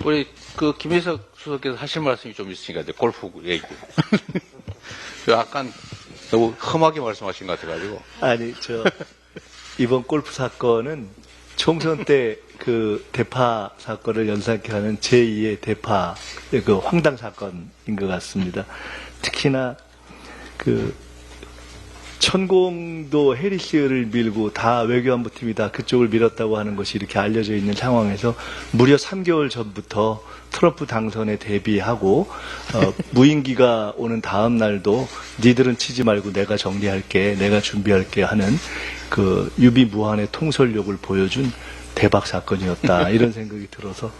우리 그 김혜석 수석께서 하실 말씀이 좀 있으니까 이제 골프 얘기. 약간 너무 험하게 말씀하신 것 같아가지고. 아니, 이번 골프 사건은 총선 때 그 대파 사건을 연상케 하는 제2의 대파, 그 황당 사건인 것 같습니다. 특히나 천공도 해리스를 밀고 다 외교안보팀이 다 그쪽을 밀었다고 하는 것이 이렇게 알려져 있는 상황에서 무려 3개월 전부터 트럼프 당선에 대비하고 무임기가 오는 다음 날도 니들은 치지 말고 내가 정리할게, 내가 준비할게 하는 그 유비무한의 통솔력을 보여준 대박 사건이었다, 이런 생각이 들어서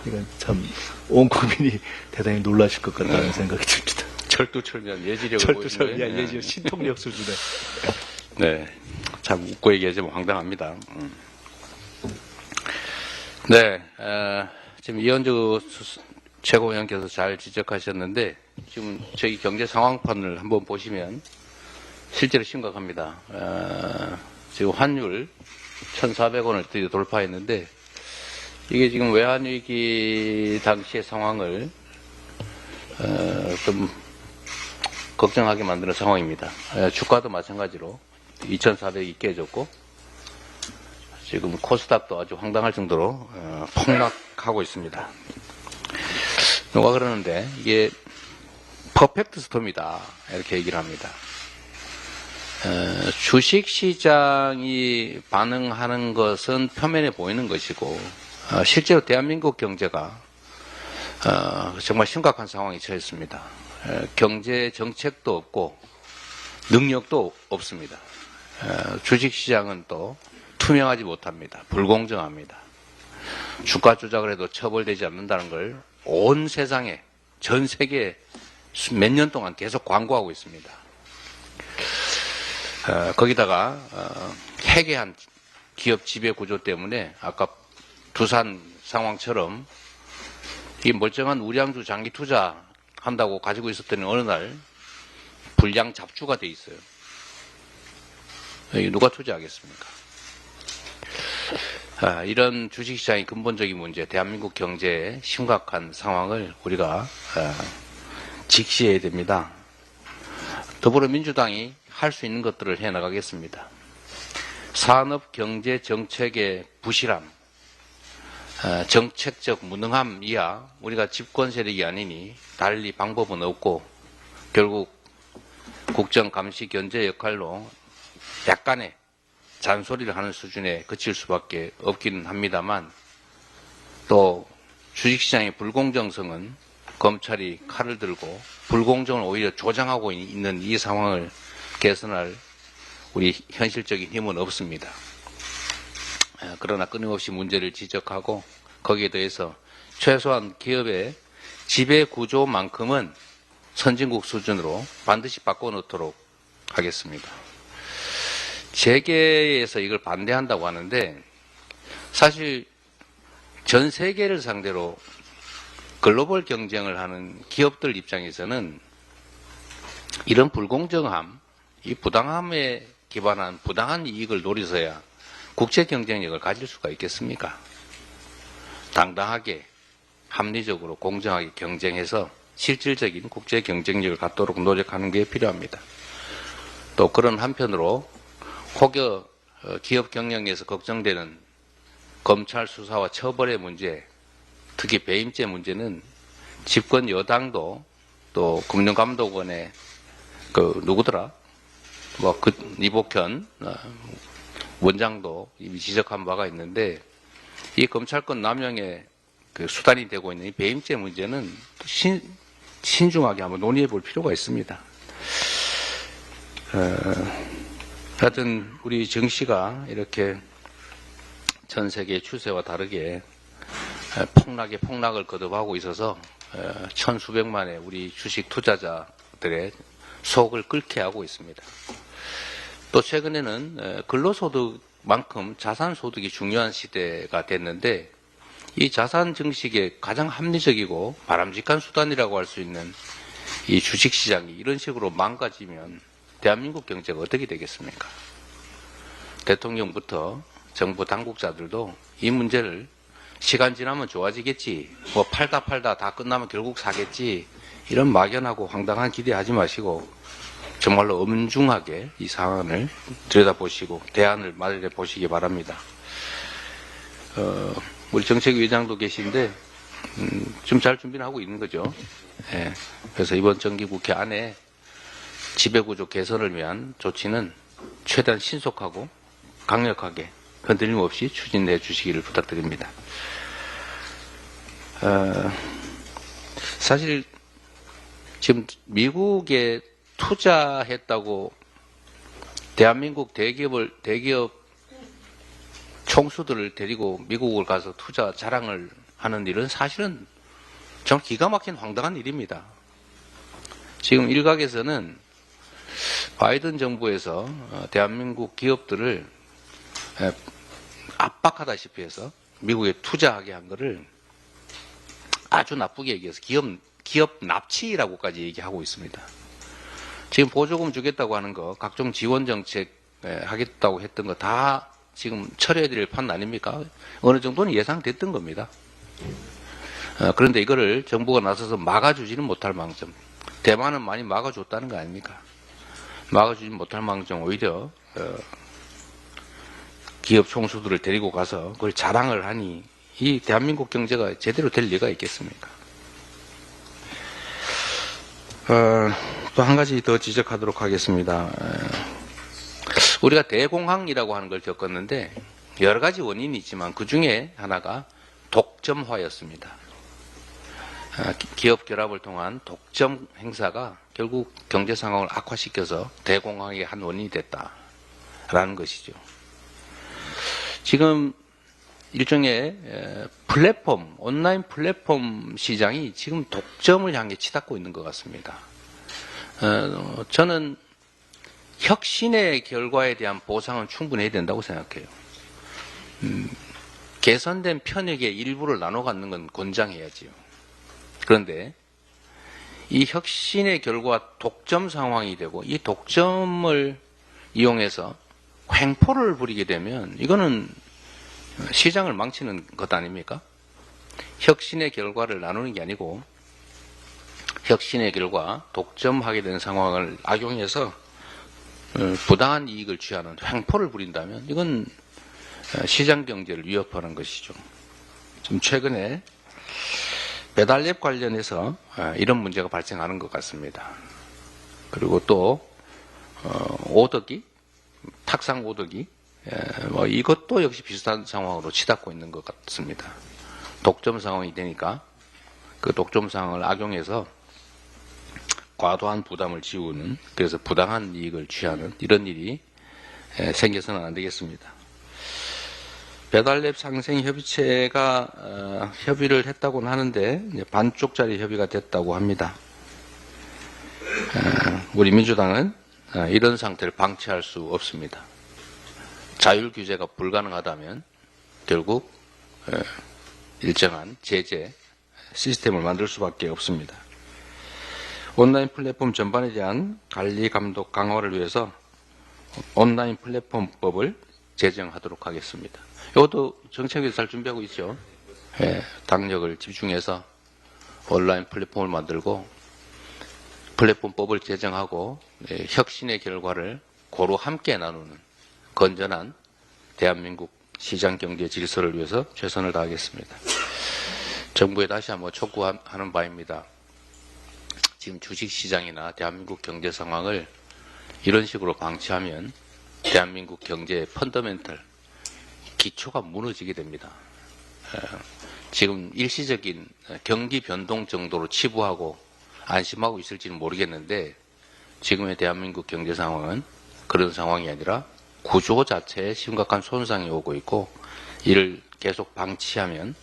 이건 참 온 국민이 대단히 놀라실 것 같다는 생각이 듭니다. 철두철미한 예지력을 철두철미한 보이시는 예지력, 신통력 수준의. 네, 참 웃고 얘기하자면 황당합니다. 네, 지금 이현주 최고위원께서 잘 지적하셨는데 지금 저희 경제 상황판을 한번 보시면 실제로 심각합니다. 지금 환율 1,400원을 드디어 돌파했는데 이게 지금 외환위기 당시의 상황을 좀 걱정하게 만드는 상황입니다. 주가도 마찬가지로 2,400이 깨졌고 지금 코스닥도 아주 황당할 정도로 폭락하고 있습니다. 누가 그러는데 이게 퍼펙트 스톰이다 이렇게 얘기를 합니다. 주식시장이 반응하는 것은 표면에 보이는 것이고 실제로 대한민국 경제가 정말 심각한 상황에 처했습니다. 경제 정책도 없고 능력도 없습니다. 주식시장은 또 투명하지 못합니다. 불공정합니다. 주가 조작을 해도 처벌되지 않는다는 걸 온 세상에, 전 세계에 몇 년 동안 계속 광고하고 있습니다. 거기다가 해괴한 기업 지배 구조 때문에 아까 두산 상황처럼 이 멀쩡한 우량주 장기 투자 한다고 가지고 있었더니 어느 날 불량 잡주가 돼 있어요. 여기 누가 투자하겠습니까? 이런 주식시장의 근본적인 문제, 대한민국 경제의 심각한 상황을 우리가 직시해야 됩니다. 더불어민주당이 할 수 있는 것들을 해나가겠습니다. 산업 경제 정책의 부실함, 정책적 무능함 이하 우리가 집권 세력이 아니니 달리 방법은 없고 결국 국정감시 견제 역할로 약간의 잔소리를 하는 수준에 그칠 수밖에 없기는 합니다만 또 주식시장의 불공정성은 검찰이 칼을 들고 불공정을 오히려 조장하고 있는 이 상황을 개선할 우리 현실적인 힘은 없습니다. 그러나 끊임없이 문제를 지적하고 거기에 대해서 최소한 기업의 지배 구조만큼은 선진국 수준으로 반드시 바꿔놓도록 하겠습니다. 재계에서 이걸 반대한다고 하는데 사실 전 세계를 상대로 글로벌 경쟁을 하는 기업들 입장에서는 이런 불공정함, 이 부당함에 기반한 부당한 이익을 노려서야 국제 경쟁력을 가질 수가 있겠습니까? 당당하게, 합리적으로, 공정하게 경쟁해서 실질적인 국제 경쟁력을 갖도록 노력하는 게 필요합니다. 또 그런 한편으로 혹여 기업 경영에서 걱정되는 검찰 수사와 처벌의 문제, 특히 배임죄 문제는 집권 여당도 또 금융감독원의 누구더라? 이복현 원장도 이미 지적한 바가 있는데 이 검찰권 남용의 수단이 되고 있는 이 배임죄 문제는 신중하게 한번 논의해 볼 필요가 있습니다. 하여튼 우리 정시가 이렇게 전 세계 추세와 다르게 폭락을 거듭하고 있어서 천수백만의 우리 주식 투자자들의 속을 끓게 하고 있습니다. 또 최근에는 근로소득만큼 자산소득이 중요한 시대가 됐는데 이 자산 증식의 가장 합리적이고 바람직한 수단이라고 할 수 있는 이 주식시장이 이런 식으로 망가지면 대한민국 경제가 어떻게 되겠습니까? 대통령부터 정부 당국자들도 이 문제를 시간 지나면 좋아지겠지. 뭐 팔다 다 끝나면 결국 사겠지. 이런 막연하고 황당한 기대하지 마시고 정말로 엄중하게 이 상황을 들여다보시고 대안을 마련해 보시기 바랍니다. 우리 정책위원장도 계신데 좀 잘 준비는 하고 있는 거죠. 예. 그래서 이번 정기국회 안에 지배구조 개선을 위한 조치는 최대한 신속하고 강력하게 흔들림 없이 추진해 주시기를 부탁드립니다. 사실 지금 미국에 투자했다고 대한민국 대기업 총수들을 데리고 미국을 가서 투자 자랑을 하는 일은 사실은 정말 기가 막힌 황당한 일입니다. 지금 일각에서는 바이든 정부에서 대한민국 기업들을 압박하다시피 해서 미국에 투자하게 한 것을 아주 나쁘게 얘기해서 기업 납치라고까지 얘기하고 있습니다. 지금 보조금 주겠다고 하는 거, 각종 지원 정책 하겠다고 했던 거 다 지금 철회해드릴 판 아닙니까? 어느 정도는 예상됐던 겁니다. 그런데 이거를 정부가 나서서 막아주지는 못할 망정. 대만은 많이 막아줬다는 거 아닙니까? 막아주지 못할 망정 오히려 기업 총수들을 데리고 가서 그걸 자랑을 하니 이 대한민국 경제가 제대로 될 리가 있겠습니까? 또 한 가지 더 지적하도록 하겠습니다. 우리가 대공황이라고 하는 걸 겪었는데 여러 가지 원인이 있지만 그 중에 하나가 독점화였습니다. 기업 결합을 통한 독점 행사가 결국 경제 상황을 악화시켜서 대공황의 한 원인이 됐다라는 것이죠. 지금 일종의 플랫폼, 온라인 플랫폼 시장이 지금 독점을 향해 치닫고 있는 것 같습니다. 저는 혁신의 결과에 대한 보상은 충분히 해야 된다고 생각해요. 개선된 편익의 일부를 나눠 갖는 건 권장해야지요. 그런데 이 혁신의 결과 독점 상황이 되고 이 독점을 이용해서 횡포를 부리게 되면 이거는 시장을 망치는 것 아닙니까? 혁신의 결과를 나누는 게 아니고 혁신의 결과 독점하게 되는 상황을 악용해서 부당한 이익을 취하는 횡포를 부린다면 이건 시장 경제를 위협하는 것이죠. 좀 최근에 배달앱 관련해서 이런 문제가 발생하는 것 같습니다. 그리고 또 오더기, 탁상 오더기, 이것도 역시 비슷한 상황으로 치닫고 있는 것 같습니다. 독점 상황이 되니까 그 독점 상황을 악용해서 과도한 부담을 지우는, 그래서 부당한 이익을 취하는 이런 일이 생겨서는 안 되겠습니다. 배달앱 상생협의체가 협의를 했다고는 하는데 반쪽짜리 협의가 됐다고 합니다. 우리 민주당은 이런 상태를 방치할 수 없습니다. 자율 규제가 불가능하다면 결국 일정한 제재 시스템을 만들 수밖에 없습니다. 온라인 플랫폼 전반에 대한 관리 감독 강화를 위해서 온라인 플랫폼법을 제정하도록 하겠습니다. 이것도 정책에서 잘 준비하고 있죠. 당력을 집중해서 온라인 플랫폼을 만들고 플랫폼법을 제정하고 혁신의 결과를 고루 함께 나누는 건전한 대한민국 시장 경제 질서를 위해서 최선을 다하겠습니다. 정부에 다시 한번 촉구하는 바입니다. 지금 주식시장이나 대한민국 경제 상황을 이런 식으로 방치하면 대한민국 경제의 펀더멘털, 기초가 무너지게 됩니다. 지금 일시적인 경기 변동 정도로 치부하고 안심하고 있을지는 모르겠는데 지금의 대한민국 경제 상황은 그런 상황이 아니라 구조 자체에 심각한 손상이 오고 있고 이를 계속 방치하면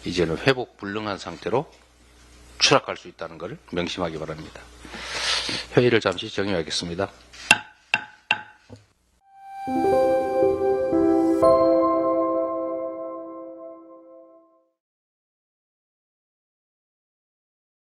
이제는 회복 불능한 상태로 추락할 수 있다는 것을 명심하기 바랍니다. 회의를 잠시 정의하겠습니다.